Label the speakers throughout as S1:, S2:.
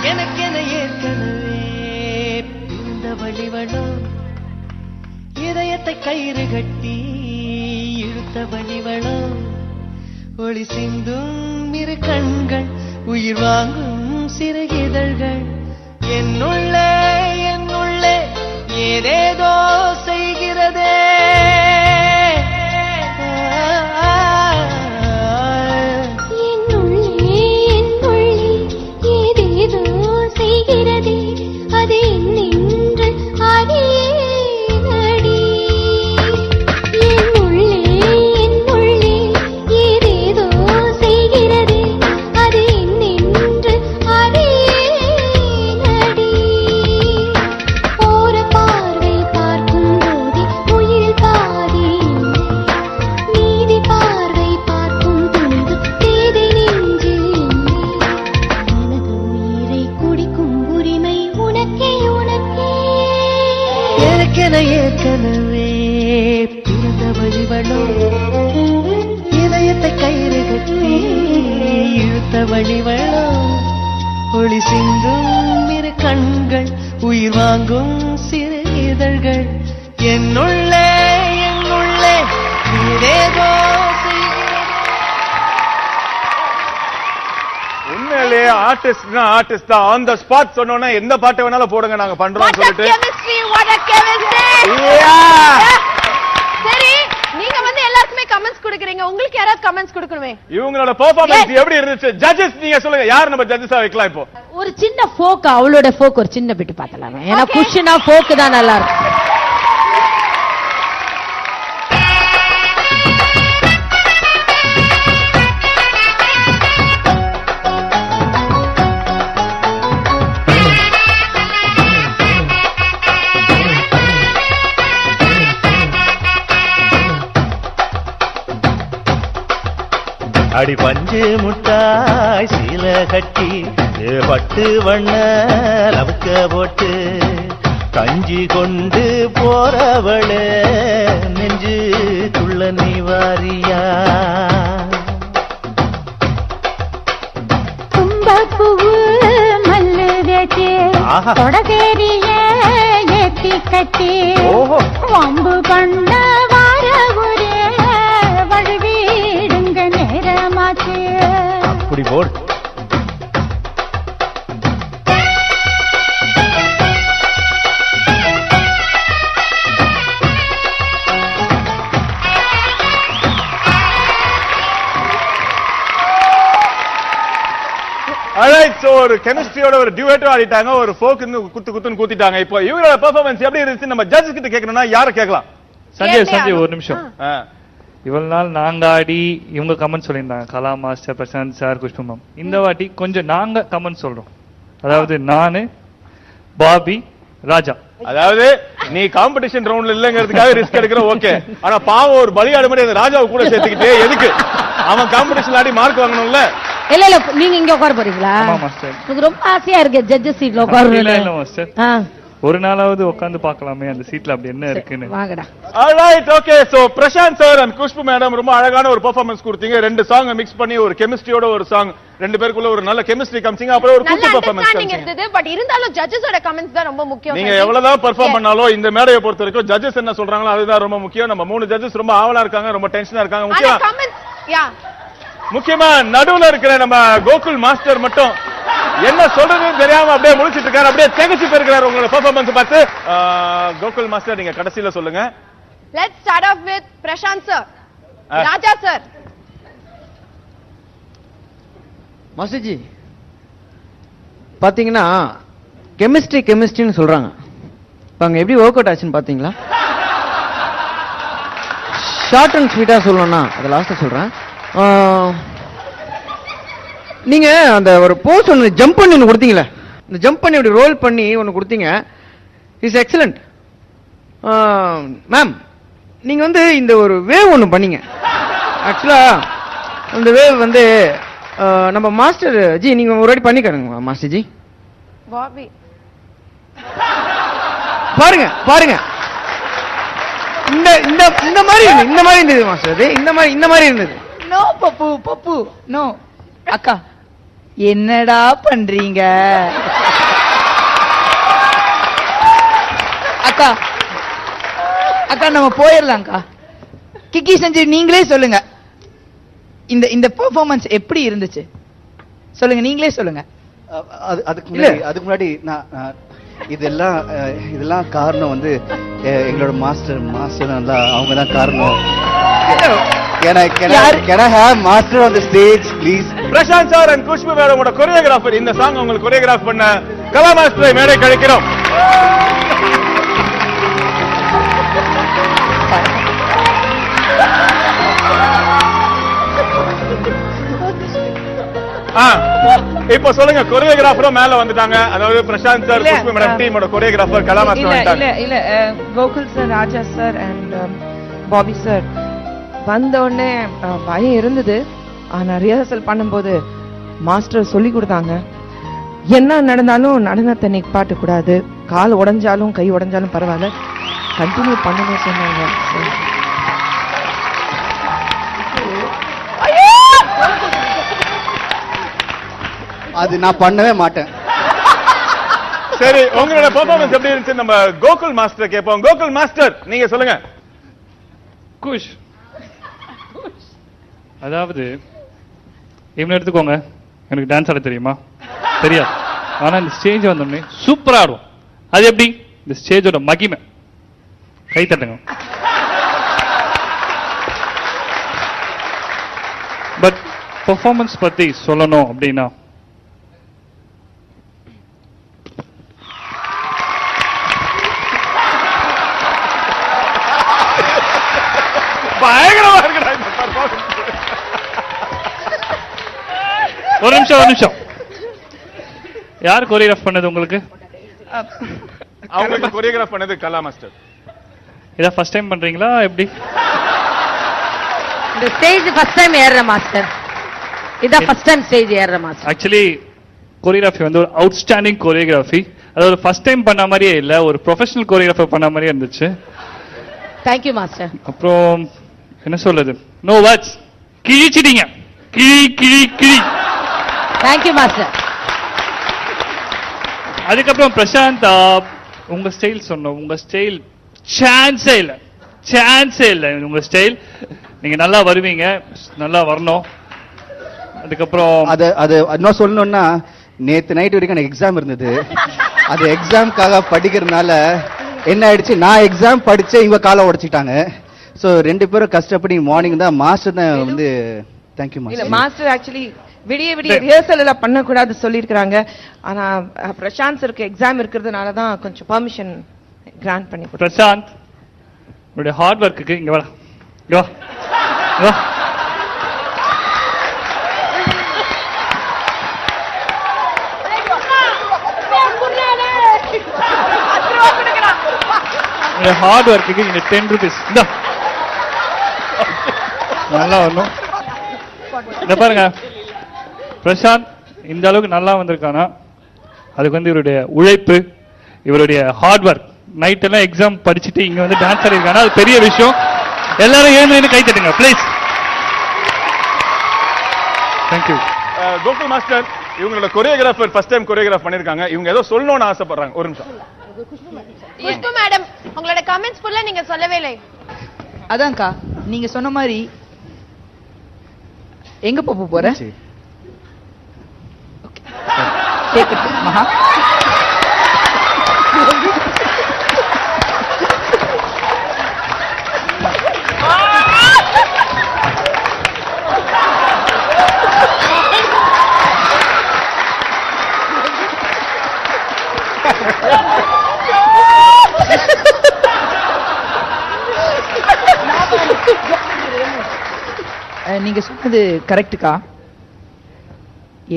S1: எனக்கென ஏற்கனவே பிறந்த வழிவளோ இதயத்தை கயிறு கட்டி இழுத்த வழிவளோ ஒளி சிந்தும் இரு கண்கள் உயிர் வாங்கும் சிறு இதழ்கள் என்னுள்ளே என்னுள்ளே ஏதேதோ செய்கிறதே ஏற்கனவே பிறந்த வழிவளோ இதயத்தை கயிறு கட்டி இழுத்த வழிவளோ ஒளி சிந்தும் இரு கண்கள் உயிர் வாங்கும் சிறு இதழ்கள் என்னுள்ளே என்னுள்ளே ஏதேதோ
S2: உண்மையிலே ஆர்டிஸ்ட்னா ஆர்டிஸ்ட் தான். ஆன் த ஸ்பாட் சொன்னோன்னா எந்த பாட்டு வேணாலும் போடுங்க நாங்க பண்றோம் சொல்லிட்டு.
S3: சரி, நீங்க வந்து எல்லாருக்குமே கமெண்ட்ஸ் கொடுக்கறீங்க, உங்களுக்கு யாராவது கமெண்ட்ஸ் கொடுக்கணுமே?
S2: இவங்களோட பெர்ஃபார்மன்ஸ் எப்படி இருந்துச்சு? ஜட்ஜஸ் நீங்க சொல்லுங்க, யார் நம்ம ஜட்ஜஸா வைக்கலாம்? இப்போ
S4: ஒரு சின்ன ஃபோக், அவளோட ஃபோக் ஒரு சின்ன பிட் பார்த்தலாம். ஏன்னா குஷனா ஃபோக் தான் நல்லா இருக்கும்.
S1: அடி பஞ்சு முட்டாய் சீல கட்டி பட்டு வண்ண லவுக்க போட்டு கஞ்சி கொண்டு போறவளே நெஞ்சுக்குள்ள நீ வாரியா?
S5: கும்பப்பூவு மல்லுதே தொடதேரிய ஏத்தி கட்டி வம்பு பண்ண வாரகுரே வழுவீடுங்க நேரமாச்சு.
S1: அப்படி போடு.
S2: ஒரு கெமிஸ்ட்ரியோட ஒரு டியூட்டோ ஆடிட்டாங்க, ஒரு ஃபோக் குத்து குத்துன்னு கூத்திட்டாங்க. இப்போ இவரோட பெர்ஃபார்மன்ஸ் எப்படி இருந்துச்சு நம்ம ஜட்ஜஸ் கிட்ட கேட்கணும்னா யாரை கேட்கலாம்?
S6: சஞ்சய் ஒரு நிமிஷம். இவ்வளவு நாள் நாங்க ஆடி இவங்க கமெண்ட் சொல்லியிருந்தாங்க, Kala master, Prashanth sir, Khushbu ma'am. இந்த வாட்டி கொஞ்சம் நாங்க கமெண்ட் சொல்றோம். அதாவது நானு, பாபி, ராஜா.
S2: அதாவது நீ காம்படிஷன் ரவுண்ட்ல இல்லங்கிறதுக்காக ரிஸ்க் எடுக்கிற, ஓகே. ஆனா பாவம் ஒரு பலியாடு மாதிரி அந்த ராஜாவை கூட சேர்த்துக்கிட்டே எதுக்கு? அவன் காம்படிஷன் ஆடி மார்க் வாங்கணும்ல.
S4: இல்ல இல்ல, நீங்க இங்க உட்கார போறீங்களா?
S6: ஆமா மாஸ்டர்.
S4: எனக்கு ரொம்ப ஆசையா இருக்கு ஜட்ஜஸ் சீட்ல உட்காருறது.
S6: இல்ல மாஸ்டர், ஒரு நாளாவது உட்கார்ந்து பார்க்கலாமே அந்த சீட்ல அப்படி என்ன இருக்குன்னு.
S4: வாங்கடா.
S2: Alright, okay. So Prashanth sir and Khushbu madam ரொம்ப அழகான ஒரு பெர்ஃபார்மன்ஸ் கொடுத்தீங்க. ரெண்டு சாங் மிக்ஸ் பண்ணி ஒரு கெமிஸ்ட்ரியோட ஒரு சாங், ரெண்டு பேருக்குள்ள ஒரு நல்ல கெமிஸ்ட்ரி காமிச்சீங்க. அப்புறம் ஒரு கூத்து பெர்ஃபார்மன்ஸ் காமிச்சீங்க.
S3: பட் இருந்தாலும் ஜட்ஜஸோட கமெண்ட்ஸ் தான் ரொம்ப முக்கியம்.
S2: நீங்க எவ்வளவுதான் பெர்ஃபார்ம் பண்ணாலும் இந்த மேடையை பொறுத்த வரைக்கும் ஜட்ஜஸ் என்ன சொல்றாங்களோ அதுதான் ரொம்ப முக்கியம். நம்ம 3 ஜட்ஜஸ் ரொம்ப ஆவலா இருக்காங்க, ரொம்ப டென்ஷனா இருக்காங்க. முக்கியமா நடுவுல இருக்கிற நம்ம கோகுல் மாஸ்டர் மட்டும் என்ன சொல்றதுன்னு தெரியாம அப்படியே முழிச்சிட்டு இருக்காரு, அப்படியே திகச்சு போயிருக்காரு உங்களோட பெர்ஃபார்மன்ஸ் பார்த்து. கோகுல் மாஸ்டர் நீங்க கடைசியில சொல்லுங்க.
S3: Let's start off with Prashanth sir. Raja sir.
S7: மாஸ்டர்ஜி பாத்தீங்கன்னா கெமிஸ்ட்ரின்னு சொல்றாங்க, அங்க எப்படி ஒர்க் அவுட் ஆச்சுன்னு பாத்தீங்களா? ஷார்ட் அண்ட் ஸ்வீட்டா சொல்லணும்னா அதை லாஸ்டா சொல்றேன். நீங்க அந்த ஒரு போஸ் ஒன்று ஜம்ப் பண்ணி ஒன்று கொடுத்தீங்களே, இந்த ஜம்ப் பண்ணி அப்படி ரோல் பண்ணி ஒன்று கொடுத்தீங்க, இஸ் எக்ஸலண்ட். மேம் நீங்க வந்து இந்த ஒரு வேவ் ஒன்று பண்ணீங்க. ஆக்சுவலா அந்த வேவ் வந்து நம்ம மாஸ்டர் ஜி நீங்க ஒரு வாட்டி பண்ணி காணுங்க மாஸ்டர் ஜி.
S3: பாபி
S7: பாருங்க பாருங்க, இந்த இந்த இந்த மாதிரி இருந்தது மாஸ்டர், இந்த மாதிரி இருந்தது.
S4: நோ பப்பு நோ. அக்கா
S8: என்னடா பண்றீங்க? அக்கா அக்கா நம்ம போயிடலாம்க்கா. கிக்கி செஞ்சு நீங்களே சொல்லுங்க, இந்த இந்த பெர்ஃபார்மன்ஸ் எப்படி இருந்துச்சு சொல்லுங்க, நீங்களே சொல்லுங்க.
S9: அதுக்கு முன்னாடி நான் இதெல்லாம் காரணம் வந்து எங்களோட மாஸ்டர் நல்லா அவங்க தான் காரணம். Can I have master on the stage please?
S2: Prashanth sir and Khushbu மேடமோட கொரியோகிராஃபர் இந்த சாங் உங்களுக்கு கொரியோகிராஃப் பண்ண கலா மாஸ்டரை மேடை கழிக்கிறோம். இப்போ சொல்லுங்க, கொரியோகிராஃபரும் மேல வந்துட்டாங்க. அதாவது பிரசாந்த் சார் குஷ்பு மேடம் டீமோட கொரியோகிராஃபர் கலா மாஸ்டர் வந்துட்டாங்க.
S10: இல்ல Gokul sir, Raja sir and Bobby sir வந்த உடனே பயம் இருந்தது. ஆனா ரிஹர்சல் பண்ணும்போது மாஸ்டர் சொல்லி கொடுத்தாங்க, என்ன நடந்தாலும் நடனத்தை நிப்பாட்ட கூடாது, கால் உடைஞ்சாலும் கை உடைஞ்சாலும் பரவாயில்ல, கண்டினியூ பண்ணணும் சொன்னாங்க.
S9: அது நான் பண்ணவே மாட்டேன்.
S2: சரி, உங்களோட பெர்ஃபார்மன்ஸ் எப்படி இருந்துச்சு நம்ம கோகுல் மாஸ்டர் கேட்போம். கோகுல் மாஸ்டர் நீங்க சொல்லுங்க.
S6: குஷ், அதாவது இவனை எடுத்துக்கோங்க, எனக்கு டான்ஸ் ஆட தெரியுமா? தெரியாது. ஆனா இந்த ஸ்டேஜ் வந்தோடனே சூப்பரா ஆடுவோம். அது எப்படி? இந்த ஸ்டேஜோட மகிமை. கை தட்டுங்க. பட் பெர்ஃபார்மன்ஸ் பத்தி சொல்லணும் அப்படின்னா
S2: பயங்கரமா இருக்குடா இந்த பெர்ஃபார்மன்ஸ்.
S6: ஒரு நிமிஷம். யார் கொரியோகிராஃப் பண்ணது உங்களுக்கு?
S2: அவங்களுக்கு கொரியோகிராஃப் பண்ணது கலா மாஸ்டர்.
S6: இத ஃபர்ஸ்ட் டைம் பண்றீங்களா எப்படி?
S4: இந்த ஸ்டேஜ் ஃபர்ஸ்ட் டைம் ஏறுற மாஸ்டர். இத ஃபர்ஸ்ட் டைம் ஸ்டேஜ் ஏறுற மாஸ்டர்.
S6: ஆக்சுவலி கொரியோகிராஃபி வந்து ஒரு அவுட்ஸ்டாண்டிங் கொரியோகிராஃபி. அது ஒரு ஃபர்ஸ்ட் டைம் பண்ண மாதிரியே இல்ல, ஒரு ப்ரொஃபஷனல் கொரியோகிராஃபர் பண்ண மாதிரியே இருந்துச்சு.
S4: Thank you master.
S6: அப்புறம் என்ன சொல்றது, நோ வேர்ட்ஸ். கிழிச்சிட்டீங்க, கிழி.
S4: Thank you மாஸ்டர்.
S6: அதுக்கப்புறம் பிரசாந்த், உங்க ஸ்டைல் சொன்னோம். உங்க ஸ்டைல் சான்ஸே இல்ல. உங்க ஸ்டைல், நீங்க நல்லா வருவீங்க, நல்லா வரணும். அதுக்கப்புறம்
S9: அது என்ன சொல்லணும்னா, நேத்து நைட் வரைக்கும் எனக்கு எக்ஸாம் இருந்தது. அது எக்ஸாம்காக படிக்கிறதுனால என்ன ஆயிடுச்சு, நான் எக்ஸாம் படிச்சே இவங்க காலை உடைச்சிட்டாங்க. சோ ரெண்டு பேரும் கஷ்டப்படி மார்னிங் தான் மாஸ்டர் தான் வந்து தேங்க்யூ மாஸ்டர்.
S10: மாஸ்டர் ஆக்சுவலி விடிய ரிஹர்சல் எல்லாம் பண்ணக்கூடாது சொல்லியிருக்கிறாங்க. ஆனா பிரசாந்த் சாருக்கு எக்ஸாம் இருக்கிறதுனால தான் கொஞ்சம் பெர்மிஷன் கிராண்ட் பண்ணி கொடுத்தாங்க.
S6: பிரசாந்த், உங்களுடைய ஹார்ட் ஒர்க்குக்கு இங்க வா. ஹார்ட் ஒர்க்குக்கு இங்க 10 rupees. நல்லா வரணும். இந்த பாருங்க, பிரசாந்த் இந்த அளவுக்கு நல்லா வந்திருக்கானா, அதுக்கு வந்து இவருடைய உழைப்பு, இவருடைய ஹார்ட் ஒர்க். நைட் எல்லாம் எக்ஸாம் படிச்சுட்டு இங்க வந்து டான்ஸ் ஆடிருக்கானா, அது பெரிய விஷயம். எல்லாரும் ஏன்னு கை தட்டுங்க ப்ளீஸ். தேங்க்யூ.
S2: கோகுல் மாஸ்டர், இவங்களோட கொரியோகிராஃபர் ஃபர்ஸ்ட் டைம் கொரியோகிராஃப் பண்ணிருக்காங்க. இவங்க ஏதோ சொல்லணும்னு ஆசைப்படுறாங்க. ஒரு நிமிஷம்.
S3: குஷ்பு மேடம், உங்களோட கமெண்ட்ஸ் ஃபுல்லா நீங்க சொல்லவே இல்லை.
S8: அதான்க்கா, நீங்க சொன்ன மாதிரி எங்க போற மகா? நீங்க சொன்னது கரெக்டுக்கா.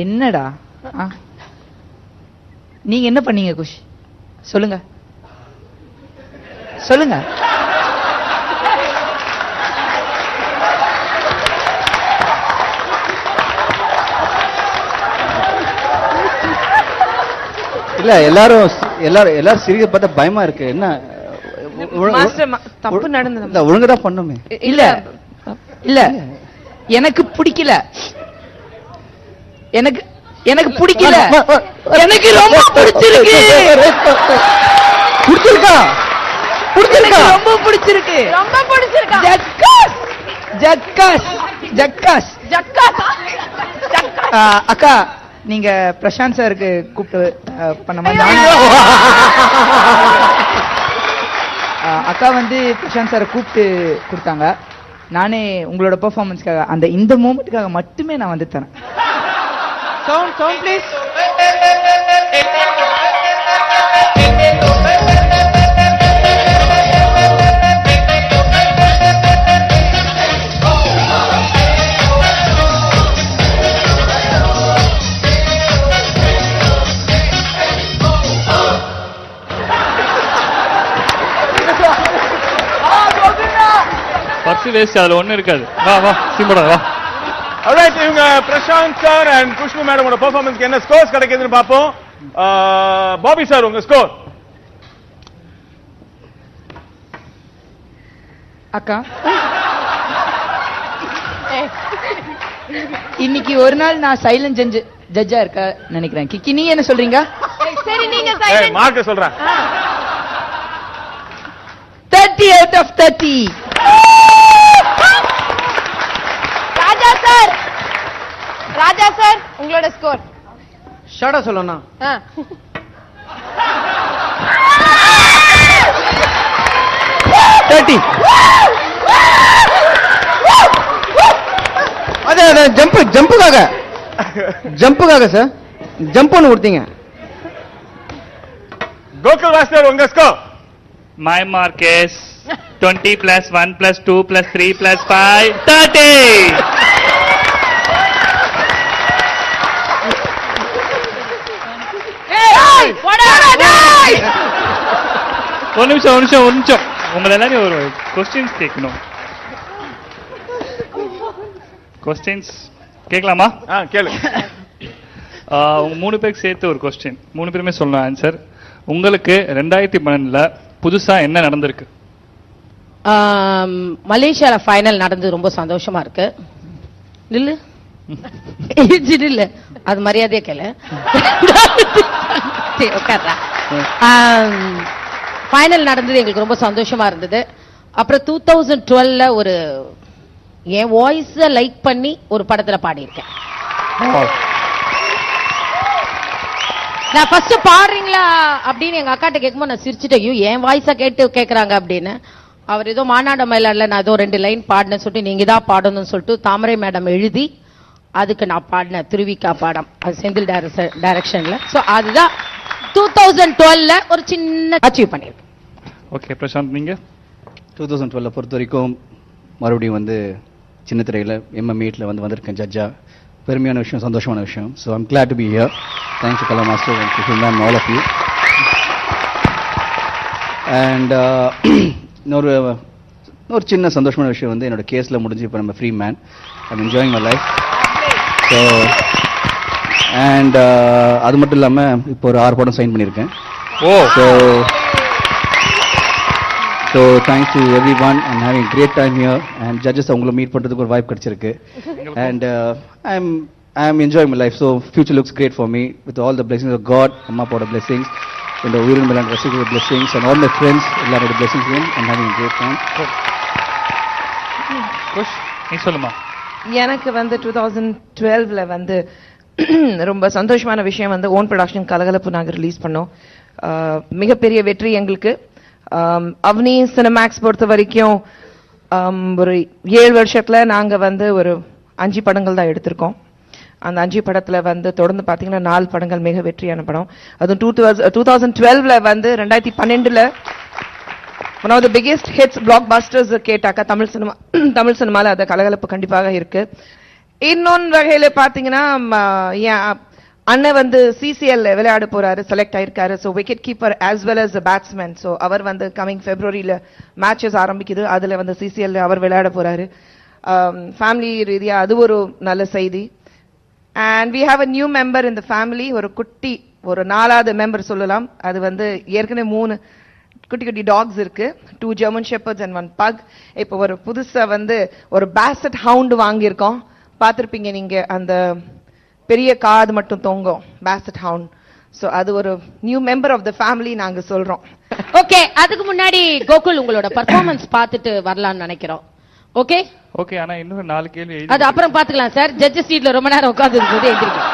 S8: என்னடா நீங்க என்ன பண்ணீங்க குஷ்? சொல்லுங்க.
S9: இல்ல எல்லாரும் சிரிக்க பார்த்தா பயமா இருக்கு. என்ன
S10: தப்பு நடந்தது.
S9: ஒழுங்குதான் பண்ணுமே.
S8: இல்ல எனக்கு பிடிக்கல. எனக்கு எனக்கு பிடிக்கல, எனக்கு ரொம்ப பிடிச்சிருக்கு.
S7: பிடிச்சிருக்கா? பிடிச்சிருக்கா?
S8: ரொம்ப பிடிச்சிருக்கு.
S3: ரொம்ப பிடிச்சிருக்கா?
S8: ஜக்காஸ் ஜக்காஸ் ஜக்காஸ்
S3: ஜக்காஸ்.
S8: அக்கா நீங்க பிரசாந்த் சாருக்கு கூப்பிட்டு பண்ண மாதிரி அக்கா வந்து பிரசாந்த் சாரை கூப்பிட்டு கொடுத்தாங்க. நானே உங்களோட பெர்ஃபார்மன்ஸ்க்காக அந்த இந்த மூமெண்ட்டுக்காக மட்டுமே நான் வந்து தரேன். Sound sound please.
S6: Purse waste, அதுல ஒண்ணு இருக்காது. வா வா சிம்படா வா.
S2: Alright, இவங்க பிரசாந்த் சார் அண்ட் குஷ்பு மேடமோட பெர்ஃபார்மன்ஸ்க்கு என்ன ஸ்கோர்ஸ் கிடைக்குதுன்னு பாப்போம். பாபி சார் உங்க ஸ்கோர்.
S8: அக்கா இன்னைக்கு ஒரு நாள் நான் சைலண்ட் ஜட்ஜா இருக்க நினைக்கிறேன். கிக்கி நீ என்ன சொல்றீங்க?
S3: சரி நீங்க
S2: மார்க் சொல்றேன்.
S8: 30 out of 30.
S3: ராஜா சார் உங்களோட ஸ்கோர்.
S7: ஷார்ட்டா சொல்லணும். 30. அது ஜம்புக்காக சார் ஜம்ப் ஒன்று கொடுத்தீங்க.
S2: கோகுல் மாஸ்டர் உங்க score.
S6: My mark is 20 plus 1 plus 2 plus 3 plus 5 30. ஒரு நிமிஷம் உங்களை எல்லாரும் ஒரு கொஸ்டின்ஸ் கேட்கணும். கொஸ்டின்ஸ் கேட்கலாமா?
S2: கேளு.
S6: உங்க 3 பேருக்கு சேர்த்து ஒரு கொஸ்டின், 3 பேருமே சொல்லலாம் ஆன்சர். உங்களுக்கு 2012 புதுசா என்ன நடந்திருக்கு?
S4: மலேசியால ஃபைனல் நடந்து ரொம்ப சந்தோஷமா இருக்கு. இல்ல இல்ல அது மரியாதையா கேளு. உட்கார்றா. ஃபைனல் நடந்தது எங்களுக்கு ரொம்ப சந்தோஷமா இருந்தது. அப்புறம் 2012 ஒரு என் வாய்ஸ லைக் பண்ணி ஒரு படத்துல பாடியிருக்கேன். நான் ஃபர்ஸ்ட் பாடுறீங்களா அப்படின்னு எங்க அக்காட்ட கேட்கும்போது நான் சிரிச்சுட்டேன். ஐயோ என் வாய்ஸா கேக்குறாங்க அப்படின்னு. அவர் ஏதோ மாநாட மயிலாடுல நான் ஏதோ 2 லைன் பாடினேன்னு சொல்லிட்டு நீங்க தான் பாடணும்னு சொல்லிட்டு தாமரை மேடம் எழுதி அதுக்கு நான் பாடினேன் திருவிக்கா பாடம். அது செந்தில் டைரக்ஷன்ல. சோ அதுதான் 2012 ஒரு சின்ன அச்சீவ் பண்ணிருக்கேன்.
S6: ஓகே பிரசாந்த் நீங்க?
S9: 2012 பொறுத்த வரைக்கும் மறுபடியும் வந்து சின்ன திரையில MM8ல வந்திருக்கேன் ஜட்ஜா. பெருமையான விஷயம், சந்தோஷமான விஷயம். So I'm glad to be here. Thanks to Kala master and Khushbu ma'am, all of you. And இன்னொரு சின்ன சந்தோஷமான விஷயம் வந்து என்னோட கேஸில் முடிஞ்சு இப்போ நம்ம free man. I'm enjoying my life. So and அது மட்டும் இல்லாமல் இப்போ ஒரு 6 படம் சைன் பண்ணியிருக்கேன். So thanks to everyone and having great time here. And judges அவங்கள மீட் பண்ணுறதுக்கு ஒரு வாய்ப்பு கிடைச்சிருக்கு. And I am enjoying my life. So future looks great for me with all the blessings of God, Amma Poda blessings, and the Urin Milan Rasiku blessings, and all my friends, எல்லாரோட blessings and having a great time.
S6: Kush நீ சொல்லுமா?
S10: எனக்கு வந்து 2012ல வந்து ரொம்ப சந்தோஷமான விஷயம் வந்து ஓன் ப்ரொடக்ஷன் கலகலப்பு நாங்கள் ரிலீஸ் பண்ணோம். மிகப்பெரிய வெற்றி எங்களுக்கு. அவனி சினிமேக்ஸ் பொறுத்த வரைக்கும் ஒரு 7 வருஷத்துல நாங்க வந்து ஒரு 5 படங்கள் தான் எடுத்திருக்கோம். அந்த 5 படத்துல வந்து தொடர்ந்து பாத்தீங்கன்னா 4 படங்கள் மிக வெற்றியான படம். அதுவும் 2012ல வந்து 2012ல one of the biggest hits blockbusters கேட்டாக்கா தமிழ் சினிமால அது கலகலப்பு கண்டிப்பாக இருக்கு. இன்னொன்று வகையில பாத்தீங்கன்னா அண்ணன் வந்து CCL விளையாட போறாரு, செலக்ட் ஆயிருக்காரு. So wicket keeper as well as batsman. So அவர் வந்து கமிங் Februaryல மேட்சஸ் ஆரம்பிக்குது. அதுல வந்து CCL அவர் விளையாட போறாரு. ஃபேமிலி ரீதியா அது ஒரு நல்ல செய்தி. And we have a new member in the family. ஒரு குட்டி ஒரு 4வது மெம்பர் சொல்லலாம். அது வந்து ஏற்கனவே 3 குட்டி குட்டி டாக்ஸ் இருக்கு. 2 ஜெர்மன் ஷெப்பர்ட்ஸ் அண்ட் 1 பக். இப்போ ஒரு புதுசா வந்து ஒரு பேசட் ஹவுண்ட் வாங்கியிருக்கோம். பார்த்திருப்பீங்க நீங்க அந்த பெரிய காது மட்டும் தொங்கும் பேசட் ஹவுண்ட். ஸோ அது ஒரு new member of the family நாங்க சொல்றோம்.
S4: ஓகே, அதுக்கு முன்னாடி கோகுல் உங்களோட பர்ஃபார்மன்ஸ் பார்த்துட்டு வரலாம்னு நினைக்கிறோம். ஓகே
S6: ஓகே, ஆனா இன்னும் 4 கேள்வி
S4: அது அப்புறம் பாத்துக்கலாம் சார். ஜட்ஜஸ் சீட்ல ரொம்ப நேரம் உட்கார்ந்து எழுந்திருக்கும்.